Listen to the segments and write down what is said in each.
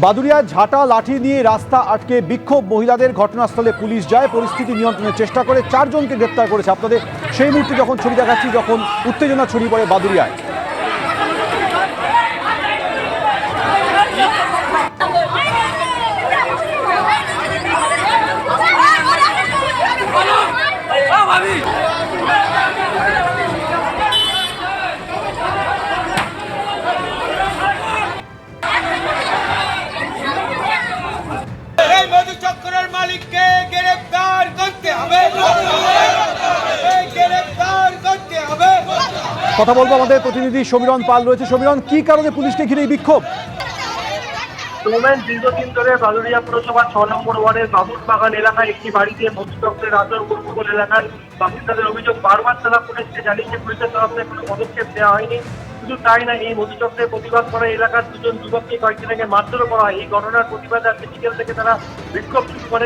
বাদুড়িয়ায় ঝাঁটা লাঠি নিয়ে রাস্তা আটকে বিক্ষোভ মহিলাদের, ঘটনাস্থলে পুলিশ যায়, পরিস্থিতি নিয়ন্ত্রণের চেষ্টা করে 4 জনকে গ্রেপ্তার করেছে। আপনাদের সেই মুহূর্তে যখন ছবি দেখাচ্ছি, যখন উত্তেজনা ছড়িয়ে পড়ে বাদুড়িয়ায়। মালিককে গ্রেফতার করতে হবে, গ্রেফতার করতে হবে। কথা বলবো আমাদের প্রতিনিধি সমীরণ পাল রয়েছে। সমীরণ, কি কারণে পুলিশকে ঘিরে এই বিক্ষোভ? দীর্ঘদিন ধরে বাদুড়িয়া পুরসভা 6 নম্বর ওয়ার্ডের বাবুর বাগান এলাকায় একটি বাড়িতে মধ্যচক্রের আচরণ উপকূল এলাকার বাসিন্দাদের অভিযোগ, বারবার তারা পুলিশকে জানিয়েছে, পুলিশের তরফ থেকে কোনো পদক্ষেপ নেওয়া হয়নি। শুধু তাই না, এই মধুচক্রের প্রতিবাদ করা এলাকার 2 জন যুবককে কয়েকদিন আগে মারধর করা হয়। এই ঘটনার প্রতিবাদে আজকে বিকেল থেকে তারা বিক্ষোভ শুরু করে।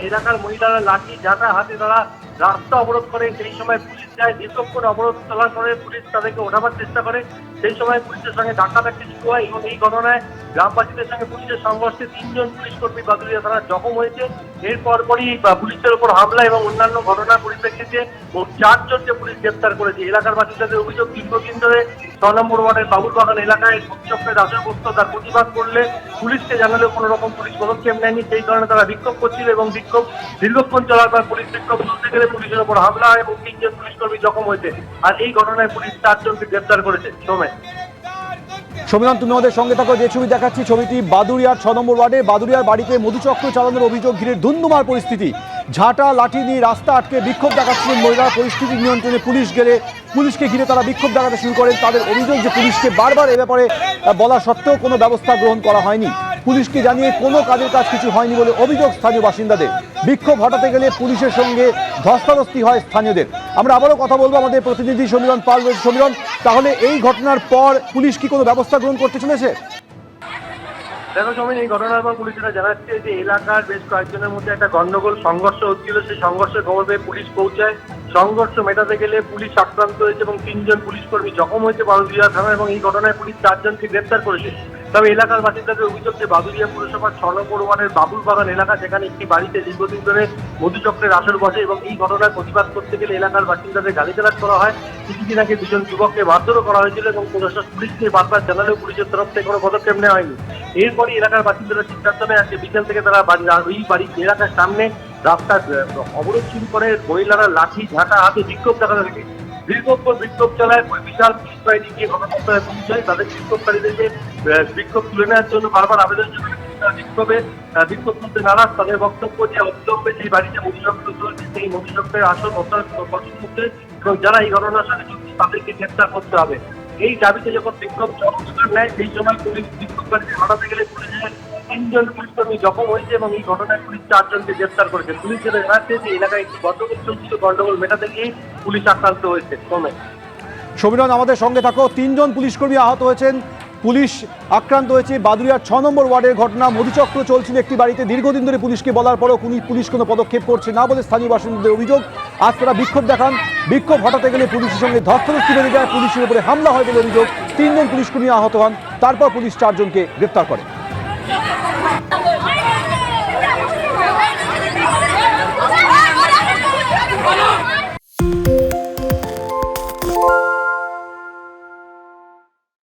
এলাকার মহিলারা লাঠি ঝাঁটা হাতে তারা রাস্তা অবরোধ করে। সেই সময় পুলিশ যায়, দীর্ঘক্ষণ অবরোধ চলা করে, পুলিশ তাদেরকে ওঠাবার চেষ্টা করে। সেই সময় পুলিশের সঙ্গে ধাক্কাধাক্কি শুরু হয় এবং এই ঘটনায় গ্রামবাসীদের সঙ্গে পুলিশের সংঘর্ষে 3 জন পুলিশ কর্মী বাদুড়িয়া থানায় জখম হয়েছে। এর পরপরই পুলিশের উপর হামলা এবং অন্যান্য ঘটনার পরিপ্রেক্ষিতে 4 জনকে পুলিশ গ্রেপ্তার করেছে। এলাকার বাসিন্দাদের অভিযোগ, দীর্ঘদিন ধরে 6 নম্বর ওয়ার্ডের বাবুর বাগান এলাকায় মধ্যচক্রের আচরণগ্রস্ত তার প্রতিবাদ করলে পুলিশকে জানালেও কোনো রকম পুলিশ পদক্ষেপ নেয়নি। সেই কারণে তারা বিক্ষোভ করছিল এবং বিক্ষোভ দীর্ঘক্ষণ চলার পর পুলিশ বিক্ষোভ তুলতে গেলে পুলিশের উপর হামলা হয় এবং 3 জন পুলিশ কর্মী জখম হয়েছে। আর এই ঘটনায় পুলিশ 4 জনকে গ্রেপ্তার করেছে। সমীরণ, তুমি আমাদের সঙ্গে থাকো। যে ছবি দেখাচ্ছি, ছবিটি বাদুড়িয়ার 6 নম্বর ওয়ার্ডে বাদুড়িয়ার বাড়িতে মধুচক্র চালানোর অভিযোগ ঘিরে ধুন্ধুমার পরিস্থিতি। ঝাঁটা লাঠি নিয়ে রাস্তা আটকে বিক্ষোভ দেখাচ্ছিলেন মহিলারা। পরিস্থিতি নিয়ন্ত্রণে পুলিশকে ঘিরে তারা বিক্ষোভ দেখাতে শুরু করেন। তাদের অভিযোগ যে পুলিশকে বারবার এ ব্যাপারে বলা সত্ত্বেও কোনো ব্যবস্থা গ্রহণ করা হয়নি। পুলিশকে জানিয়ে কোনো কাজের কাজ কিছু হয়নি বলে অভিযোগ স্থানীয় বাসিন্দাদের। বিক্ষোভ হটাতে গেলে পুলিশের সঙ্গে ধস্তাধস্তি হয় স্থানীয়দের। আমরা আবারও কথা বলবো, আমাদের প্রতিনিধি সমীরণ পাল রয়েছে। সমীরণ, তাহলে এই ঘটনার পর পুলিশ কি কোনো ব্যবস্থা গ্রহণ করতে চলেছে? দেখো সময়, এই ঘটনার পর পুলিশরা জানাচ্ছে যে এলাকার বেশ কয়েকজনের মধ্যে একটা গন্ডগোল সংঘর্ষ হচ্ছিল। সেই সংঘর্ষের খবর পেয়ে পুলিশ পৌঁছায়। সংঘর্ষ মেটাতে গেলে পুলিশ আক্রান্ত হয়েছে এবং 3 জন পুলিশ কর্মী জখম হয়েছে বাদুড়িয়া থানা এবং এই ঘটনায় পুলিশ 4 জনকে গ্রেপ্তার করেছে। তবে এলাকার বাসিন্দাদের অভিযোগ যে বাদুড়িয়া পুরসভার 6 নম্বর ওয়ার্ডের বাবুর বাগান এলাকা, যেখানে একটি বাড়িতে দীর্ঘদিন ধরে মধুচক্রের আসর বসে এবং এই ঘটনার প্রতিবাদ করতে গেলে এলাকার বাসিন্দাদের গালিগালাজ করা হয়। কিছুদিন আগে 2 জন যুবককে মারধরও করা হয়েছিল এবং পুলিশকে বারবার জানালেও পুলিশের তরফ থেকে কোনো পদক্ষেপ নেওয়া হয়নি। এরপরই এলাকার বাসিন্দারা সিদ্ধান্ত নেয় আজকে বিকেল থেকে তারা ওই বাড়ির এলাকার সামনে রাস্তা অবরোধ শুরু করে। মহিলারা লাঠি ঝাঁটা হাতে বিক্ষোভ দেখাতে থাকে। বিক্ষোভ চালায়, বিশাল পুলিশ বাহিনী গিয়ে ঘটনাস্থলে পৌঁছায়। তাদের বিক্ষোভকারীদেরকে বিক্ষোভ তুলে নেওয়ার জন্য বারবার আবেদন জানায়। বিক্ষোভ তুলতে নারাজ। তাদের বক্তব্য যে অবিলম্বে যে বাড়িতে মধুচক্র চলছে সেই মধুচক্রের আসল পছন্দ করতে এবং যারা এই ঘটনার সাথে যুক্ত তাদেরকে গ্রেপ্তার করতে হবে। এই দাবিতে যখন বিক্ষোভ চরম নেয়, সেই সময় পুলিশ বিক্ষোভকারীদের হটাতে গেলে পুলিশের 3 জন পুলিশ কর্মী জখম হয়েছে এবং এই ঘটনায় পুলিশ 4 জনকে গ্রেপ্তার করেছে। পুলিশ যেটা জানাচ্ছে যে এলাকায় একটি গন্ডগোল চলছিল, গন্ডগোল মেটাতে গিয়ে পুলিশ আক্রান্ত হয়েছে। সমীরণ, আমাদের সঙ্গে থাকো। 3 জন পুলিশ কর্মী আহত হয়েছেন, পুলিশ আক্রান্ত হয়েছে। বাদুড়িয়ার 6 নম্বর ওয়ার্ডের ঘটনা। মধুচক্র চলছিল একটি বাড়িতে। দীর্ঘদিন ধরে পুলিশকে বলার পরও পুলিশ কোনো পদক্ষেপ করছে না বলে স্থানীয় বাসিন্দাদের অভিযোগ। আজ তারা বিক্ষোভ দেখান। বিক্ষোভ হটাতে গেলে পুলিশের সঙ্গে ধস্তাধস্তি বেড়ে যায়, পুলিশের উপরে হামলা হয় বলে অভিযোগ। 3 জন পুলিশ কর্মী আহত হন, তারপর পুলিশ 4 জনকে গ্রেপ্তার করে।